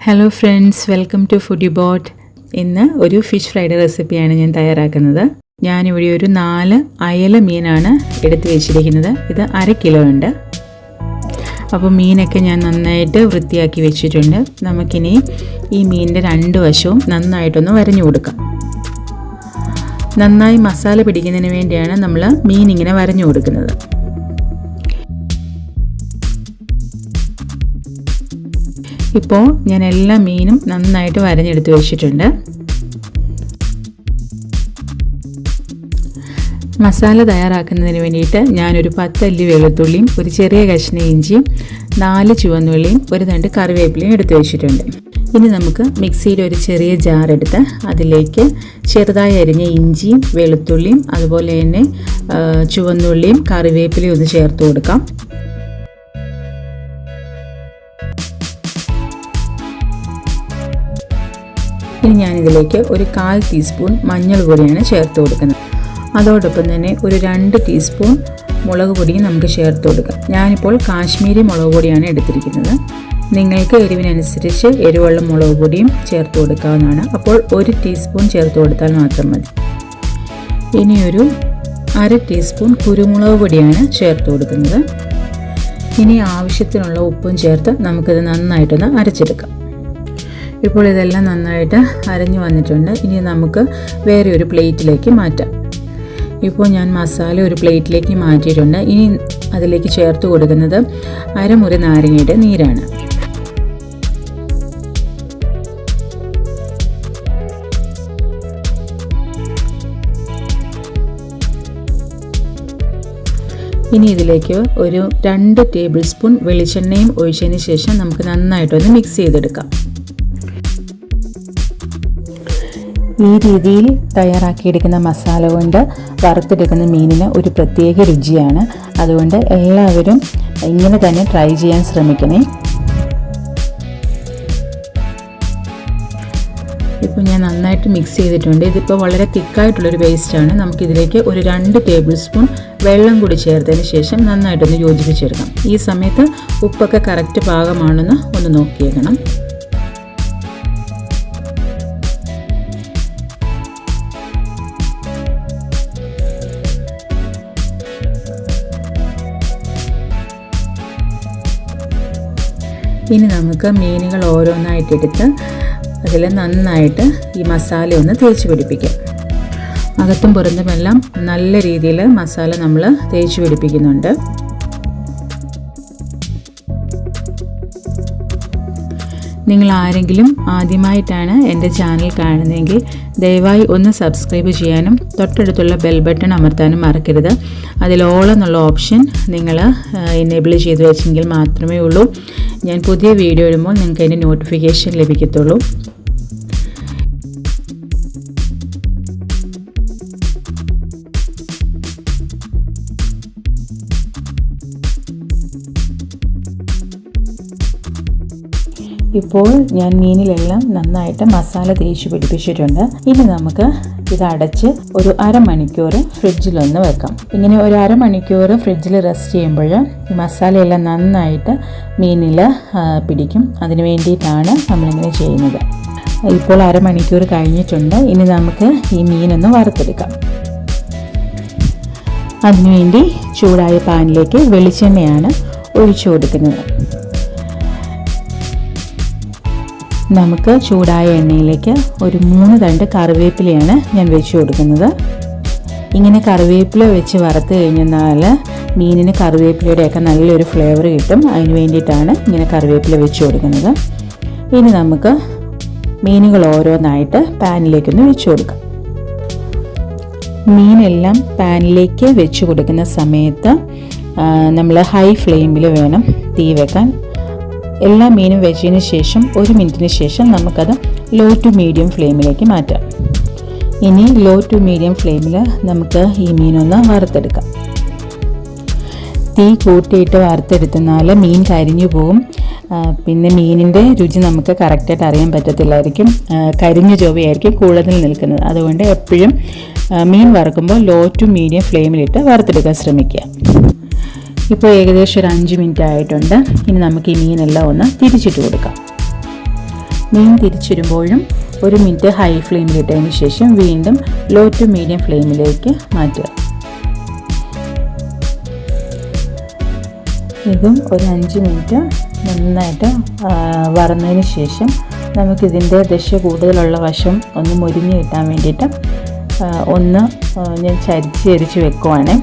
Hello friends, welcome to foodie boat. ഇന്ന് ഒരു fish fried റെസിപ്പിയാണ് ഞാൻ തയ്യാറാക്കുന്നത്. ഞാനിവിടെ ഒരു 4 അയല മീനാണ് എടുത്ത് വെച്ചിരിക്കുന്നത്. ഇത് 1/2 കിലോ ഉണ്ട്. അപ്പോൾ മീനൊക്കെ ഞാൻ നന്നായിട്ട് വൃത്തിയാക്കി വെച്ചിട്ടുണ്ട്. നമുക്കിനി ഈ മീനിൻ്റെ 2 വശവും നന്നായിട്ടൊന്ന് വരഞ്ഞു കൊടുക്കാം. നന്നായി മസാല പിടിക്കുന്നതിന് വേണ്ടിയാണ് നമ്മൾ മീൻ ഇങ്ങനെ വരഞ്ഞു കൊടുക്കുന്നത്. ഇപ്പോൾ ഞാൻ എല്ലാ മീനും നന്നായിട്ട് വരഞ്ഞെടുത്ത് വെച്ചിട്ടുണ്ട്. മസാല തയ്യാറാക്കുന്നതിന് വേണ്ടിയിട്ട് ഞാനൊരു 10 അല്ലി വെളുത്തുള്ളിയും ഒരു ചെറിയ കഷ്ണം ഇഞ്ചിയും 4 ചുവന്നുള്ളിയും ഒരു തണ്ട് കറിവേപ്പിലയും എടുത്ത് വെച്ചിട്ടുണ്ട്. ഇനി നമുക്ക് മിക്സിയിൽ ഒരു ചെറിയ ജാർ എടുത്ത് അതിലേക്ക് ചെറുതായി അരിഞ്ഞ ഇഞ്ചിയും വെളുത്തുള്ളിയും അതുപോലെ തന്നെ ചുവന്നുള്ളിയും കറിവേപ്പിലയും ഒന്ന് ചേർത്ത് കൊടുക്കാം. ഇനി ഞാനിതിലേക്ക് ഒരു 1/4 ടീസ്പൂൺ മഞ്ഞൾ പൊടിയാണ് ചേർത്ത് കൊടുക്കുന്നത്. അതോടൊപ്പം തന്നെ ഒരു 2 ടീസ്പൂൺ മുളക് പൊടിയും നമുക്ക് ചേർത്ത് കൊടുക്കാം. ഞാനിപ്പോൾ കാശ്മീരി മുളക് പൊടിയാണ് എടുത്തിരിക്കുന്നത്. നിങ്ങൾക്ക് എരിവിനനുസരിച്ച് എരിവുള്ള മുളക് പൊടിയും ചേർത്ത് കൊടുക്കാവുന്നതാണ്. അപ്പോൾ 1 ടീസ്പൂൺ ചേർത്ത് കൊടുത്താൽ മാത്രം മതി. ഇനി ഒരു 1/2 ടീസ്പൂൺ കുരുമുളക് പൊടിയാണ് ചേർത്ത് കൊടുക്കുന്നത്. ഇനി ആവശ്യത്തിനുള്ള ഉപ്പും ചേർത്ത് നമുക്കിത് നന്നായിട്ടൊന്ന് അരച്ചെടുക്കാം. ഇപ്പോൾ ഇതെല്ലാം നന്നായിട്ട് അരഞ്ഞു വന്നിട്ടുണ്ട്. ഇനി നമുക്ക് വേറെ ഒരു പ്ലേറ്റിലേക്ക് മാറ്റാം. ഇപ്പോൾ ഞാൻ മസാല ഒരു പ്ലേറ്റിലേക്ക് മാറ്റിയിട്ടുണ്ട്. ഇനി അതിലേക്ക് ചേർത്ത് കൊടുക്കുന്നത് 1/2 മുറി നാരങ്ങയുടെ നീരാണ്. ഇനി ഇതിലേക്ക് ഒരു 2 ടേബിൾ സ്പൂൺ വെളിച്ചെണ്ണയും ഒഴിച്ചതിന് ശേഷം നമുക്ക് നന്നായിട്ടൊന്ന് മിക്സ് ചെയ്തെടുക്കാം. ഈ രീതിയിൽ തയ്യാറാക്കിയെടുക്കുന്ന മസാല കൊണ്ട് വറുത്തെടുക്കുന്ന മീനിന് ഒരു പ്രത്യേക രുചിയാണ്. അതുകൊണ്ട് എല്ലാവരും ഇങ്ങനെ തന്നെ ട്രൈ ചെയ്യാൻ ശ്രമിക്കണേ. ഇപ്പോൾ ഞാൻ നന്നായിട്ട് മിക്സ് ചെയ്തിട്ടുണ്ട്. ഇതിപ്പോൾ വളരെ തിക്കായിട്ടുള്ളൊരു പേസ്റ്റാണ്. നമുക്കിതിലേക്ക് ഒരു 2 ടേബിൾ സ്പൂൺ വെള്ളം കൂടി ചേർത്തതിന് ശേഷം നന്നായിട്ടൊന്ന് യോജിപ്പിച്ചെടുക്കാം. ഈ സമയത്ത് ഉപ്പൊക്കെ കറക്റ്റ് പാകമാണെന്ന് ഒന്ന് നോക്കിയേക്കണം. ഇനി നമുക്ക് മീനുകൾ ഓരോന്നായിട്ടെടുത്ത് അതിൽ നന്നായിട്ട് ഈ മസാല ഒന്ന് തേച്ച് പിടിപ്പിക്കാം. അകത്തും പുറത്തുമെല്ലാം നല്ല രീതിയിൽ മസാല നമ്മൾ തേച്ച് പിടിപ്പിക്കുന്നുണ്ട്. നിങ്ങൾ ആരെങ്കിലും ആദ്യമായിട്ടാണ് എൻ്റെ ചാനൽ കാണുന്നതെങ്കിൽ ദയവായി ഒന്ന് സബ്സ്ക്രൈബ് ചെയ്യാനും തൊട്ടടുത്തുള്ള ബെൽ ബട്ടൺ അമർത്താനും മറക്കരുത്. അതിൽ ഓൾ എന്നുള്ള ഓപ്ഷൻ നിങ്ങൾ എനേബിൾ ചെയ്ത് വെച്ചെങ്കിൽ മാത്രമേ ഉള്ളൂ ഞാൻ പുതിയ വീഡിയോ ഇടുമ്പോൾ നിങ്ങൾക്ക് അതിൻ്റെ നോട്ടിഫിക്കേഷൻ ലഭിക്കത്തുള്ളൂ. ഇപ്പോൾ ഞാൻ മീനിലെല്ലാം നന്നായിട്ട് മസാല തേച്ച് പിടിപ്പിച്ചിട്ടുണ്ട്. ഇനി നമുക്ക് ഇത് അടച്ച് ഒരു 1/2 മണിക്കൂർ ഫ്രിഡ്ജിലൊന്ന് വെക്കാം. ഇങ്ങനെ ഒരു 1/2 മണിക്കൂർ ഫ്രിഡ്ജിൽ റെസ്റ്റ് ചെയ്യുമ്പോൾ ഈ മസാലയെല്ലാം നന്നായിട്ട് മീനിൽ പിടിക്കും. അതിന് വേണ്ടിയിട്ടാണ് നമ്മളിങ്ങനെ ചെയ്യുന്നത്. ഇപ്പോൾ 1/2 മണിക്കൂർ കഴിഞ്ഞിട്ടുണ്ട്. ഇനി നമുക്ക് ഈ മീനൊന്ന് വറുത്തെടുക്കാം. അതിനുവേണ്ടി ചൂടായ പാനിലേക്ക് വെളിച്ചെണ്ണയാണ് ഒഴിച്ചു കൊടുക്കുന്നത്. നമുക്ക് ചൂടായ എണ്ണയിലേക്ക് ഒരു 3 തണ്ട് കറിവേപ്പിലയാണ് ഞാൻ വെച്ച് കൊടുക്കുന്നത്. ഇങ്ങനെ കറിവേപ്പില വെച്ച് വറുത്ത് കഴിഞ്ഞാൽ മീനിന് കറിവേപ്പിലയുടെയൊക്കെ നല്ലൊരു ഫ്ലേവർ കിട്ടും. അതിന് വേണ്ടിയിട്ടാണ് ഇങ്ങനെ കറിവേപ്പില വെച്ച് കൊടുക്കുന്നത്. ഇനി നമുക്ക് മീനുകൾ ഓരോന്നായിട്ട് പാനിലേക്കൊന്ന് വെച്ച് കൊടുക്കാം. മീനെല്ലാം പാനിലേക്ക് വെച്ച് കൊടുക്കുന്ന സമയത്ത് നമ്മൾ ഹൈ ഫ്ലെയിമിൽ വേണം തീ വെക്കാൻ. എല്ലാ മീനും വെച്ചതിന് ശേഷം 1 മിനിറ്റിന് ശേഷം നമുക്കത് ലോ ടു മീഡിയം ഫ്ലെയിമിലേക്ക് മാറ്റാം. ഇനി ലോ ടു മീഡിയം ഫ്ലെയിമിൽ നമുക്ക് ഈ മീനൊന്ന് വറുത്തെടുക്കാം. തീ കൂട്ടിയിട്ട് വറുത്തെടുത്താൽ മീൻ കരിഞ്ഞു പോകും. പിന്നെ മീനിൻ്റെ രുചി നമുക്ക് കറക്റ്റായിട്ട് അറിയാൻ പറ്റത്തില്ലായിരിക്കും. കരിഞ്ഞ ചൊവ്വയായിരിക്കും കൂടുതൽ നിൽക്കുന്നത്. അതുകൊണ്ട് എപ്പോഴും മീൻ വറുക്കുമ്പോൾ ലോ ടു മീഡിയം ഫ്ലെയിമിലിട്ട് വറുത്തെടുക്കാൻ ശ്രമിക്കുക. ഇപ്പോൾ ഏകദേശം ഒരു 5 മിനിറ്റ് ആയിട്ടുണ്ട്. ഇനി നമുക്ക് ഈ മീനെല്ലാം ഒന്ന് തിരിച്ചിട്ട് കൊടുക്കാം. മീൻ തിരിച്ചിടുമ്പോഴും 1 മിനിറ്റ് ഹൈ ഫ്ലെയിമിലിട്ടതിന് ശേഷം വീണ്ടും ലോ ടു മീഡിയം ഫ്ലെയിമിലേക്ക് മാറ്റുക. ഇതും ഒരു 5 മിനിറ്റ് നന്നായിട്ട് വറന്നതിന് ശേഷം നമുക്കിതിൻ്റെ ദശ കൂടുതലുള്ള വശം ഒന്ന് മുരിഞ്ഞ് കിട്ടാൻ വേണ്ടിയിട്ട് ഞാൻ ചരിച്ച് വെക്കുവാണ്.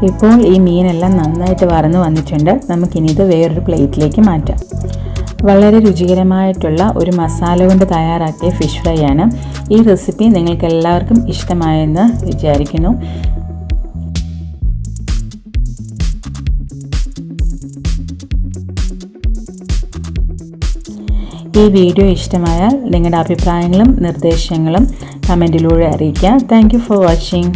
ഇപ്പോൾ ഈ മീനെല്ലാം നന്നായിട്ട് വറന്ന് വന്നിട്ടുണ്ട്. നമുക്കിനി ഇത് വേറൊരു പ്ലേറ്റിലേക്ക് മാറ്റാം. വളരെ രുചികരമായിട്ടുള്ള ഒരു മസാല കൊണ്ട് തയ്യാറാക്കിയ ഫിഷ് ഫ്രൈ ആണ്. ഈ റെസിപ്പി നിങ്ങൾക്ക് എല്ലാവർക്കും ഇഷ്ടമായെന്ന് വിചാരിക്കുന്നു. ഈ വീഡിയോ ഇഷ്ടമായാൽ നിങ്ങളുടെ അഭിപ്രായങ്ങളും നിർദ്ദേശങ്ങളും കമൻറ്റിലൂടെ അറിയിക്കുക. Thank you for watching.